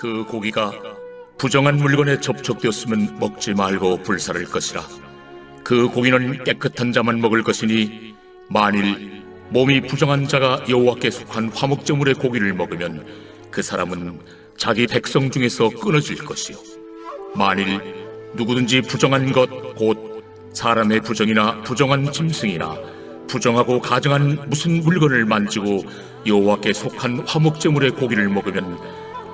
그 고기가 부정한 물건에 접촉되었으면 먹지 말고 불사를 것이라. 그 고기는 깨끗한 자만 먹을 것이니 만일 몸이 부정한 자가 여호와께 속한 화목제물의 고기를 먹으면 그 사람은 자기 백성 중에서 끊어질 것이요, 만일 누구든지 부정한 것 곧 사람의 부정이나 부정한 짐승이나 부정하고 가증한 무슨 물건을 만지고 여호와께 속한 화목제물의 고기를 먹으면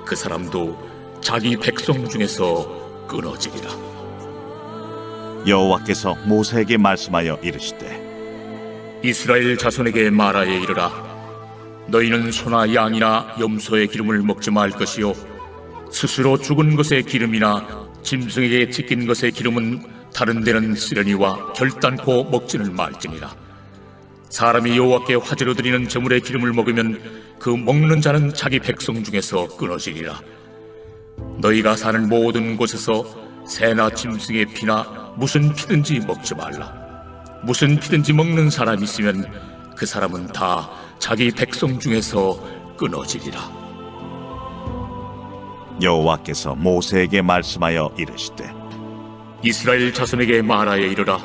그 사람도 자기 백성 중에서 끊어지리라. 여호와께서 모세에게 말씀하여 이르시되 이스라엘 자손에게 말하여 이르라. 너희는 소나 양이나 염소의 기름을 먹지 말 것이요, 스스로 죽은 것의 기름이나 짐승에게 찢긴 것의 기름은 다른 데는 쓰려니와 결단코 먹지는 말지니라. 사람이 여호와께 화제로 드리는 제물의 기름을 먹으면 그 먹는 자는 자기 백성 중에서 끊어지리라. 너희가 사는 모든 곳에서 새나 짐승의 피나 무슨 피든지 먹지 말라. 무슨 피든지 먹는 사람이 있으면 그 사람은 다 자기 백성 중에서 끊어지리라. 여호와께서 모세에게 말씀하여 이르시되 이스라엘 자손에게 말하여 이르라.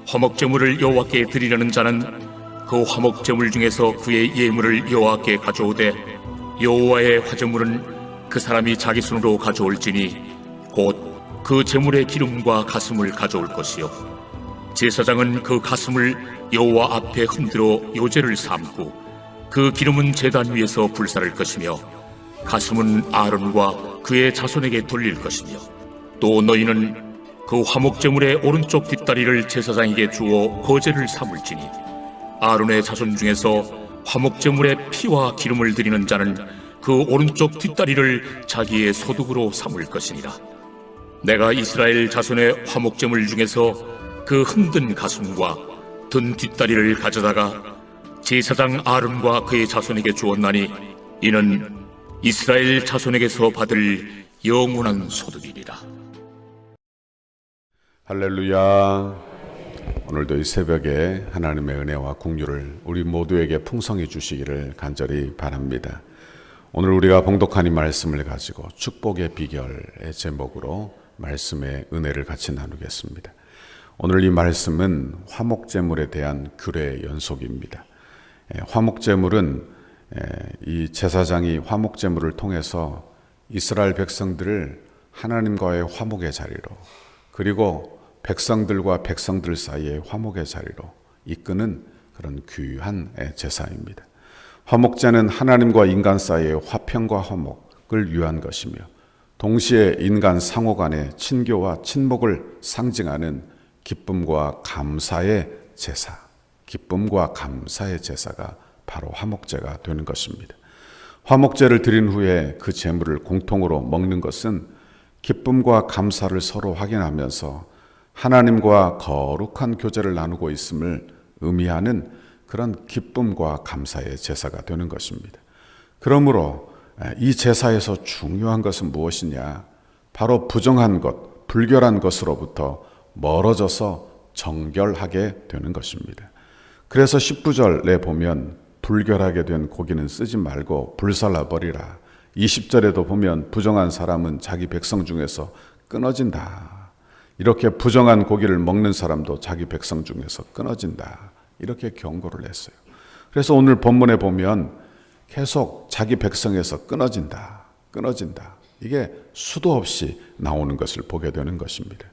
화목제물을 여호와께 드리려는 자는 그 화목제물 중에서 그의 예물을 여호와께 가져오되 여호와의 화제물은 그 사람이 자기 손으로 가져올지니 곧 그 제물의 기름과 가슴을 가져올 것이요, 제사장은 그 가슴을 여호와 앞에 흔들어 요제를 삼고 그 기름은 제단 위에서 불사를 것이며 가슴은 아론과 그의 자손에게 돌릴 것이며, 또 너희는 그 화목제물의 오른쪽 뒷다리를 제사장에게 주어 거제를 삼을지니 아론의 자손 중에서 화목제물의 피와 기름을 드리는 자는 그 오른쪽 뒷다리를 자기의 소득으로 삼을 것이니라. 내가 이스라엘 자손의 화목제물 중에서 그 흔든 가슴과 든 뒷다리를 가져다가 제사장 아론과 그의 자손에게 주었나니 이는 이스라엘 자손에게서 받을 영원한 소득이니라. 할렐루야. 오늘도 이 새벽에 하나님의 은혜와 긍휼을 우리 모두에게 풍성히 주시기를 간절히 바랍니다. 오늘 우리가 봉독한 이 말씀을 가지고 축복의 비결의 제목으로 말씀의 은혜를 같이 나누겠습니다. 오늘 이 말씀은 화목제물에 대한 규례의 연속입니다. 화목제물은 이 제사장이 화목제물을 통해서 이스라엘 백성들을 하나님과의 화목의 자리로, 그리고 백성들과 백성들 사이의 화목의 자리로 이끄는 그런 귀한 제사입니다. 화목제는 하나님과 인간 사이의 화평과 화목을 위한 것이며, 동시에 인간 상호 간의 친교와 친목을 상징하는 기쁨과 감사의 제사, 기쁨과 감사의 제사가 바로 화목제가 되는 것입니다. 화목제를 드린 후에 그 제물을 공통으로 먹는 것은 기쁨과 감사를 서로 확인하면서 하나님과 거룩한 교제를 나누고 있음을 의미하는 그런 기쁨과 감사의 제사가 되는 것입니다. 그러므로 이 제사에서 중요한 것은 무엇이냐? 바로 부정한 것, 불결한 것으로부터 멀어져서 정결하게 되는 것입니다. 그래서 19절에 보면 불결하게 된 고기는 쓰지 말고 불살라 버리라. 20절에도 보면 부정한 사람은 자기 백성 중에서 끊어진다. 이렇게 부정한 고기를 먹는 사람도 자기 백성 중에서 끊어진다. 이렇게 경고를 했어요. 그래서 오늘 본문에 보면 계속 자기 백성에서 끊어진다. 이게 수도 없이 나오는 것을 보게 되는 것입니다.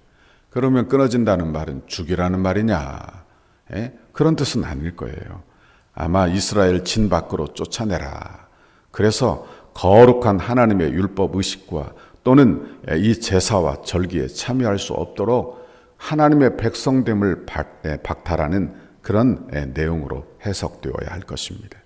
그러면 끊어진다는 말은 죽이라는 말이냐? 그런 뜻은 아닐 거예요. 아마 이스라엘 진 밖으로 쫓아내라. 그래서 거룩한 하나님의 율법 의식과 또는 이 제사와 절기에 참여할 수 없도록 하나님의 백성됨을 박탈하는 그런 내용으로 해석되어야 할 것입니다.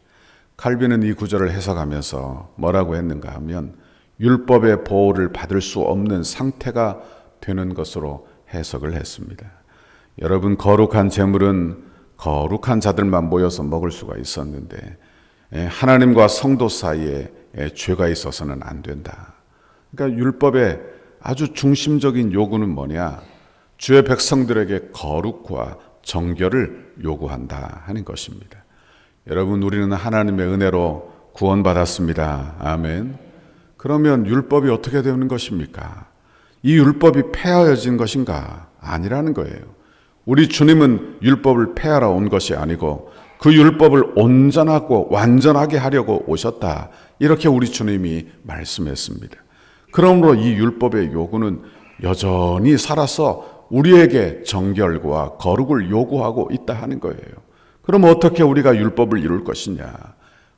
칼빈은 이 구절을 해석하면서 뭐라고 했는가 하면 율법의 보호를 받을 수 없는 상태가 되는 것으로 해석을 했습니다. 여러분, 거룩한 제물은 거룩한 자들만 모여서 먹을 수가 있었는데 하나님과 성도 사이에 죄가 있어서는 안 된다. 그러니까 율법의 아주 중심적인 요구는 뭐냐? 주의 백성들에게 거룩과 정결을 요구한다 하는 것입니다. 여러분, 우리는 하나님의 은혜로 구원받았습니다. 아멘. 그러면 율법이 어떻게 되는 것입니까? 이 율법이 폐하여진 것인가? 아니라는 거예요. 우리 주님은 율법을 폐하러 온 것이 아니고 그 율법을 온전하고 완전하게 하려고 오셨다. 이렇게 우리 주님이 말씀했습니다. 그러므로 이 율법의 요구는 여전히 살아서 우리에게 정결과 거룩을 요구하고 있다 하는 거예요. 그럼 어떻게 우리가 율법을 이룰 것이냐?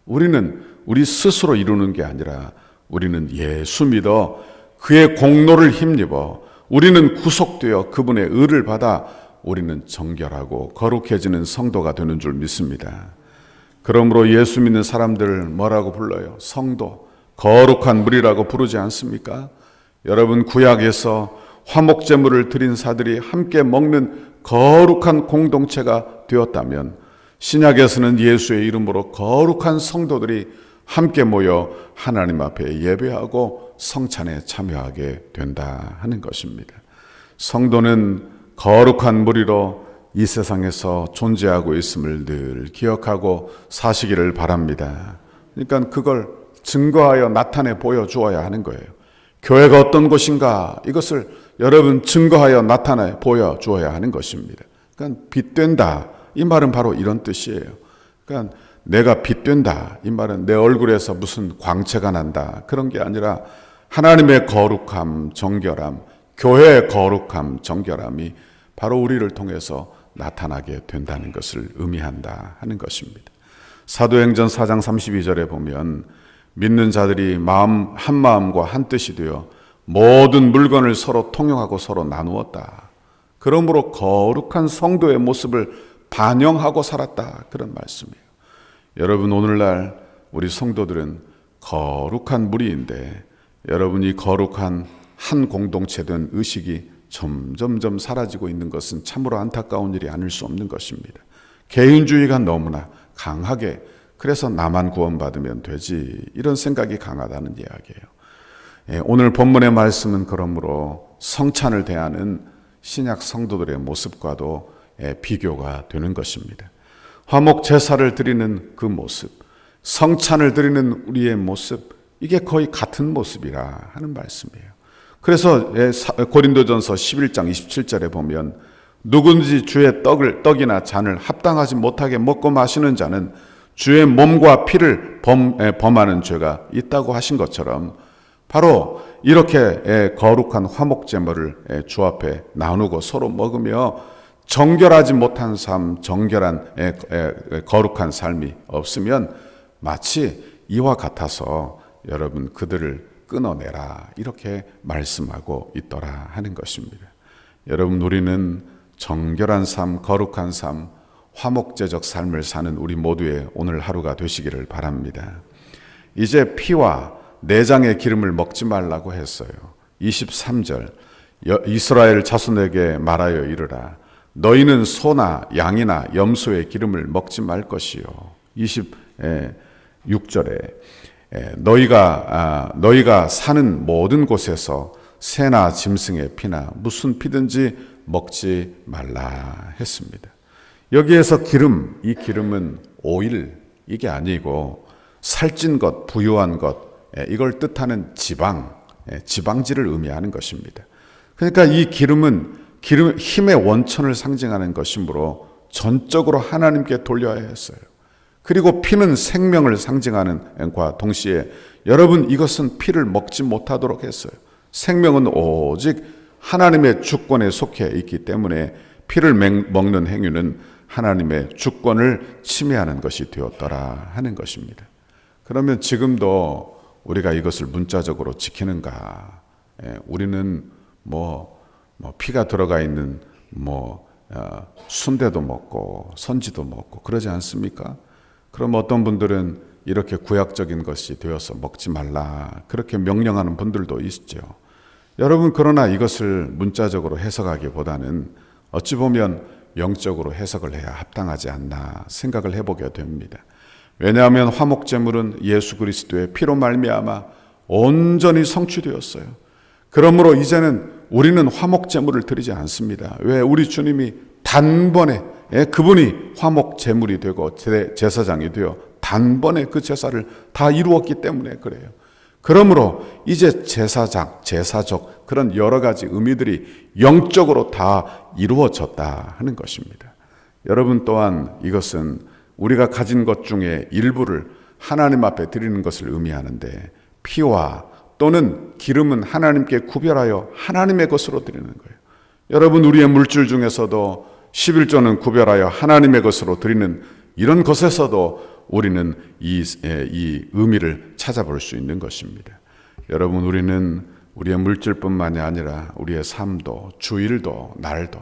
우리는 우리 스스로 이루는 게 아니라 우리는 예수 믿어 그의 공로를 힘입어 우리는 구속되어 그분의 의를 받아 우리는 정결하고 거룩해지는 성도가 되는 줄 믿습니다. 그러므로 예수 믿는 사람들을 뭐라고 불러요? 성도, 거룩한 무리라고 부르지 않습니까? 여러분, 구약에서 화목제물을 드린 사들이 함께 먹는 거룩한 공동체가 되었다면 신약에서는 예수의 이름으로 거룩한 성도들이 함께 모여 하나님 앞에 예배하고 성찬에 참여하게 된다 하는 것입니다. 성도는 거룩한 무리로 이 세상에서 존재하고 있음을 늘 기억하고 사시기를 바랍니다. 그러니까 그걸 증거하여 나타내 보여주어야 하는 거예요. 교회가 어떤 곳인가 이것을 여러분 증거하여 나타내 보여주어야 하는 것입니다. 그러니까 빛된다 이 말은 바로 이런 뜻이에요. 그러니까 내가 빛된다 이 말은 내 얼굴에서 무슨 광채가 난다 그런 게 아니라 하나님의 거룩함, 정결함, 교회의 거룩함, 정결함이 바로 우리를 통해서 나타나게 된다는 것을 의미한다 하는 것입니다. 사도행전 4장 32절에 보면 믿는 자들이 한 마음과 한 뜻이 되어 모든 물건을 서로 통용하고 서로 나누었다. 그러므로 거룩한 성도의 모습을 반영하고 살았다. 그런 말씀이에요. 여러분, 오늘날 우리 성도들은 거룩한 무리인데 여러분이 거룩한 한 공동체 된 의식이 점점점 사라지고 있는 것은 참으로 안타까운 일이 아닐 수 없는 것입니다. 개인주의가 너무나 강하게 그래서 나만 구원받으면 되지 이런 생각이 강하다는 이야기예요. 오늘 본문의 말씀은 그러므로 성찬을 대하는 신약 성도들의 모습과도 비교가 되는 것입니다. 화목 제사를 드리는 그 모습, 성찬을 드리는 우리의 모습, 이게 거의 같은 모습이라 하는 말씀이에요. 그래서 고린도전서 11장 27절에 보면 누구든지 주의 떡이나 잔을 합당하지 못하게 먹고 마시는 자는 주의 몸과 피를 범하는 죄가 있다고 하신 것처럼 바로 이렇게 거룩한 화목제물을 주 앞에 나누고 서로 먹으며 정결하지 못한 삶, 정결한 거룩한 삶이 없으면 마치 이와 같아서 여러분 그들을 끊어내라 이렇게 말씀하고 있더라 하는 것입니다. 여러분, 우리는 정결한 삶, 거룩한 삶, 화목제적 삶을 사는 우리 모두의 오늘 하루가 되시기를 바랍니다. 이제 피와 내장의 기름을 먹지 말라고 했어요. 23절 이스라엘 자손에게 말하여 이르라 너희는 소나 양이나 염소의 기름을 먹지 말 것이요. 26절에 너희가 사는 모든 곳에서 새나 짐승의 피나 무슨 피든지 먹지 말라 했습니다. 여기에서 기름, 이 기름은 오일 이게 아니고 살찐 것, 부유한 것 이걸 뜻하는 지방질을 의미하는 것입니다. 그러니까 이 기름은 힘의 원천을 상징하는 것이므로 전적으로 하나님께 돌려야 했어요. 그리고 피는 생명을 상징하는 것과 동시에 여러분 이것은 피를 먹지 못하도록 했어요. 생명은 오직 하나님의 주권에 속해 있기 때문에 피를 먹는 행위는 하나님의 주권을 침해하는 것이 되었더라 하는 것입니다. 그러면 지금도 우리가 이것을 문자적으로 지키는가? 우리는 피가 들어가 있는 순대도 먹고 선지도 먹고 그러지 않습니까? 그럼 어떤 분들은 이렇게 구약적인 것이 되어서 먹지 말라 그렇게 명령하는 분들도 있죠. 여러분, 그러나 이것을 문자적으로 해석하기보다는 어찌 보면 영적으로 해석을 해야 합당하지 않나 생각을 해보게 됩니다. 왜냐하면 화목제물은 예수 그리스도의 피로 말미암아 온전히 성취되었어요. 그러므로 이제는 우리는 화목제물을 드리지 않습니다. 왜? 우리 주님이 단번에 그분이 화목제물이 되고 제사장이 되어 단번에 그 제사를 다 이루었기 때문에 그래요. 그러므로 이제 제사적 그런 여러 가지 의미들이 영적으로 다 이루어졌다 하는 것입니다. 여러분 또한 이것은 우리가 가진 것 중에 일부를 하나님 앞에 드리는 것을 의미하는데, 피와 또는 기름은 하나님께 구별하여 하나님의 것으로 드리는 거예요. 여러분, 우리의 물질 중에서도 11조는 구별하여 하나님의 것으로 드리는 이런 것에서도 우리는 이 의미를 찾아볼 수 있는 것입니다. 여러분, 우리는 우리의 물질뿐만이 아니라 우리의 삶도, 주일도, 날도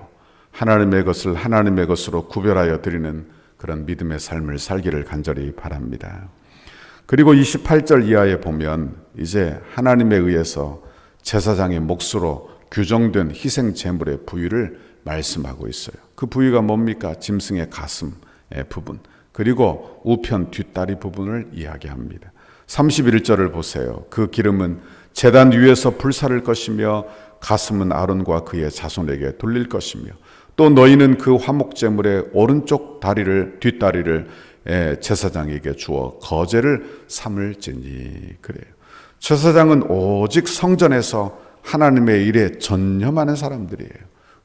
하나님의 것을 하나님의 것으로 구별하여 드리는 그런 믿음의 삶을 살기를 간절히 바랍니다. 그리고 28절 이하에 보면 이제 하나님에 의해서 제사장의 몫으로 규정된 희생 제물의 부위를 말씀하고 있어요. 그 부위가 뭡니까? 짐승의 가슴의 부분, 그리고 우편 뒷다리 부분을 이야기합니다. 31절을 보세요. 그 기름은 제단 위에서 불사를 것이며 가슴은 아론과 그의 자손에게 돌릴 것이며 또 너희는 그 화목제물의 오른쪽 뒷다리를 제사장에게 주어 거제를 삼을지니. 그래요. 제사장은 오직 성전에서 하나님의 일에 전념하는 사람들이에요.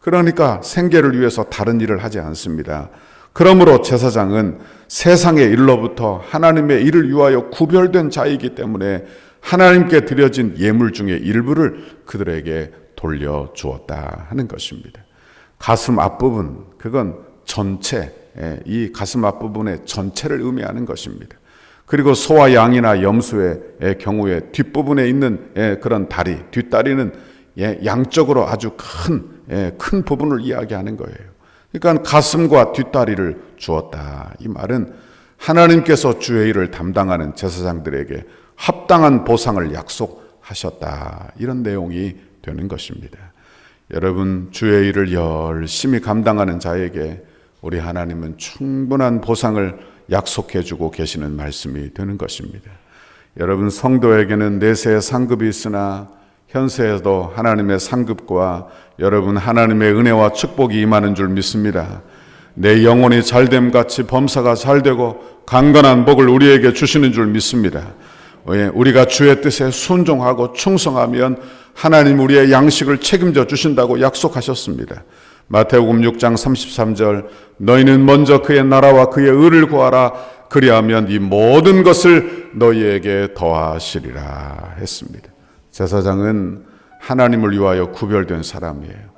그러니까 생계를 위해서 다른 일을 하지 않습니다. 그러므로 제사장은 세상의 일로부터 하나님의 일을 위하여 구별된 자이기 때문에 하나님께 드려진 예물 중에 일부를 그들에게 돌려주었다 하는 것입니다. 가슴 앞부분, 그건 전체, 이 가슴 앞부분의 전체를 의미하는 것입니다. 그리고 소와 양이나 염소의 경우에 뒷부분에 있는 그런 다리, 뒷다리는 양적으로 아주 큰 부분을 이야기하는 거예요. 그러니까 가슴과 뒷다리를 주었다. 이 말은 하나님께서 주의 일을 담당하는 제사장들에게 합당한 보상을 약속하셨다. 이런 내용이 되는 것입니다. 여러분, 주의 일을 열심히 감당하는 자에게 우리 하나님은 충분한 보상을 약속해 주고 계시는 말씀이 되는 것입니다. 여러분, 성도에게는 내세의 상급이 있으나 현세에도 하나님의 상급과 여러분 하나님의 은혜와 축복이 임하는 줄 믿습니다. 내 영혼이 잘됨 같이 범사가 잘되고 강건한 복을 우리에게 주시는 줄 믿습니다. 우리가 주의 뜻에 순종하고 충성하면 하나님 우리의 양식을 책임져 주신다고 약속하셨습니다. 마태복음 6장 33절, 너희는 먼저 그의 나라와 그의 의를 구하라. 그리하면 이 모든 것을 너희에게 더하시리라 했습니다. 제사장은 하나님을 위하여 구별된 사람이에요.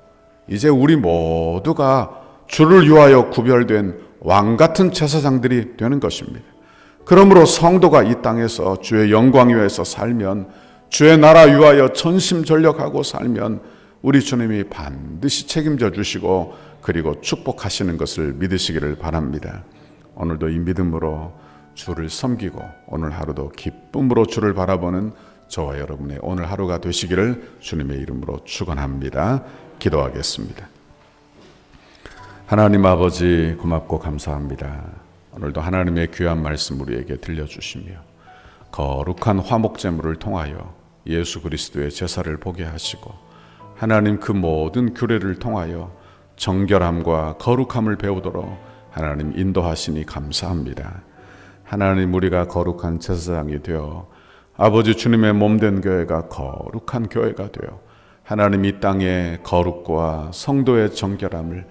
이제 우리 모두가 주를 위하여 구별된 왕 같은 제사장들이 되는 것입니다. 그러므로 성도가 이 땅에서 주의 영광 위에서 살면, 주의 나라 위하여 전심전력하고 살면 우리 주님이 반드시 책임져 주시고 그리고 축복하시는 것을 믿으시기를 바랍니다. 오늘도 이 믿음으로 주를 섬기고 오늘 하루도 기쁨으로 주를 바라보는 저와 여러분의 오늘 하루가 되시기를 주님의 이름으로 축원합니다. 기도하겠습니다. 하나님 아버지, 고맙고 감사합니다. 오늘도 하나님의 귀한 말씀 우리에게 들려주시며 거룩한 화목제물을 통하여 예수 그리스도의 제사를 보게 하시고 하나님 그 모든 규례를 통하여 정결함과 거룩함을 배우도록 하나님 인도하시니 감사합니다. 하나님, 우리가 거룩한 제사장이 되어 아버지 주님의 몸된 교회가 거룩한 교회가 되어 하나님 이 땅에 거룩과 성도의 정결함을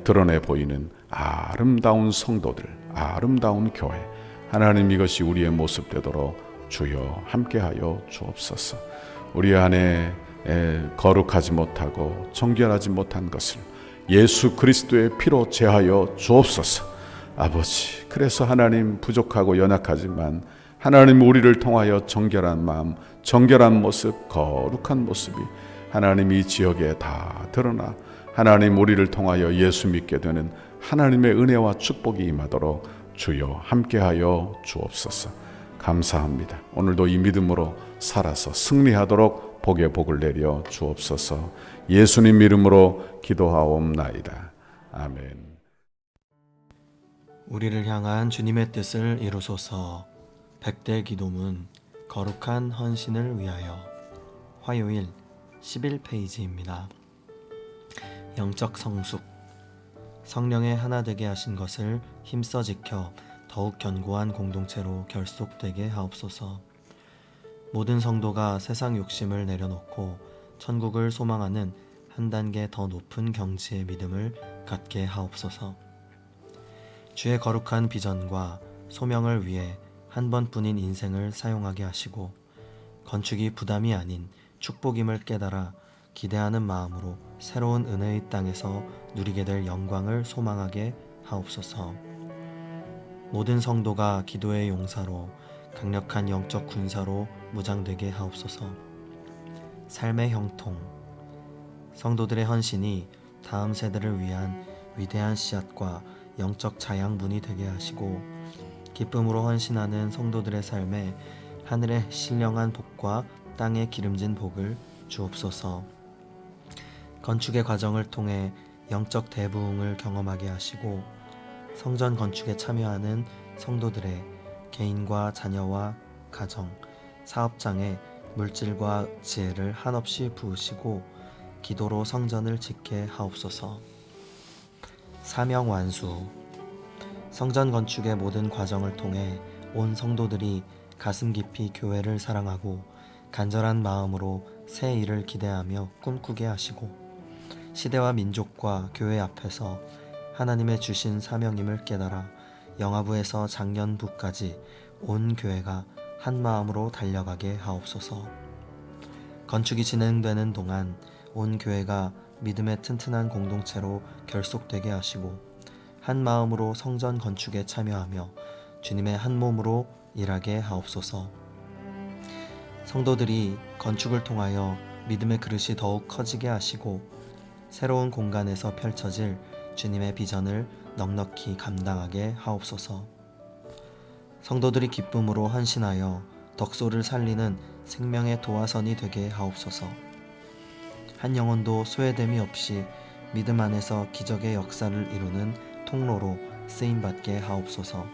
드러내 보이는 아름다운 성도들, 아름다운 교회, 하나님 이것이 우리의 모습 되도록 주여 함께하여 주옵소서. 우리 안에 거룩하지 못하고 정결하지 못한 것을 예수 그리스도의 피로 제하여 주옵소서. 아버지, 그래서 하나님 부족하고 연약하지만 하나님 우리를 통하여 정결한 마음, 정결한 모습, 거룩한 모습이 하나님 이 지역에 다 드러나 하나님 우리를 통하여 예수 믿게 되는 하나님의 은혜와 축복이 임하도록 주여 함께하여 주옵소서. 감사합니다. 오늘도 이 믿음으로 살아서 승리하도록 복의 복을 내려 주옵소서. 예수님 이름으로 기도하옵나이다. 아멘. 우리를 향한 주님의 뜻을 이루소서. 백대 기도문 거룩한 헌신을 위하여, 화요일 11페이지입니다. 영적 성숙, 성령의 하나 되게 하신 것을 힘써 지켜 더욱 견고한 공동체로 결속되게 하옵소서. 모든 성도가 세상 욕심을 내려놓고 천국을 소망하는 한 단계 더 높은 경지의 믿음을 갖게 하옵소서. 주의 거룩한 비전과 소명을 위해 한 번뿐인 인생을 사용하게 하시고 건축이 부담이 아닌 축복임을 깨달아 기대하는 마음으로 새로운 은혜의 땅에서 누리게 될 영광을 소망하게 하옵소서. 모든 성도가 기도의 용사로 강력한 영적 군사로 무장되게 하옵소서. 삶의 형통, 성도들의 헌신이 다음 세대를 위한 위대한 씨앗과 영적 자양분이 되게 하시고 기쁨으로 헌신하는 성도들의 삶에 하늘의 신령한 복과 땅의 기름진 복을 주옵소서. 건축의 과정을 통해 영적 대부흥을 경험하게 하시고 성전 건축에 참여하는 성도들의 개인과 자녀와 가정, 사업장에 물질과 지혜를 한없이 부으시고 기도로 성전을 짓게 하옵소서. 사명 완수, 성전 건축의 모든 과정을 통해 온 성도들이 가슴 깊이 교회를 사랑하고 간절한 마음으로 새 일을 기대하며 꿈꾸게 하시고 시대와 민족과 교회 앞에서 하나님의 주신 사명임을 깨달아 영아부에서 장년부까지 온 교회가 한 마음으로 달려가게 하옵소서. 건축이 진행되는 동안 온 교회가 믿음의 튼튼한 공동체로 결속되게 하시고 한 마음으로 성전 건축에 참여하며 주님의 한 몸으로 일하게 하옵소서. 성도들이 건축을 통하여 믿음의 그릇이 더욱 커지게 하시고 새로운 공간에서 펼쳐질 주님의 비전을 넉넉히 감당하게 하옵소서. 성도들이 기쁨으로 헌신하여 덕소를 살리는 생명의 도화선이 되게 하옵소서. 한 영혼도 소외됨이 없이 믿음 안에서 기적의 역사를 이루는 통로로 쓰임받게 하옵소서.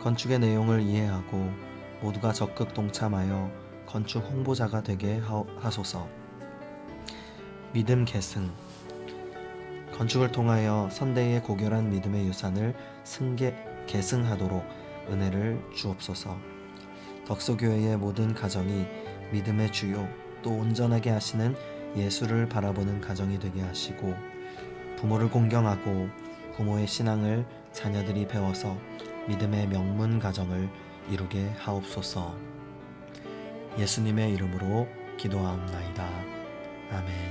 건축의 내용을 이해하고 모두가 적극 동참하여 건축 홍보자가 되게 하소서. 믿음 계승, 건축을 통하여 선대의 고결한 믿음의 유산을 계승하도록 은혜를 주옵소서. 덕소교회의 모든 가정이 믿음의 주요 또 온전하게 하시는 예수를 바라보는 가정이 되게 하시고 부모를 공경하고 부모의 신앙을 자녀들이 배워서 믿음의 명문 가정을 이루게 하옵소서. 예수님의 이름으로 기도하옵나이다. 아멘.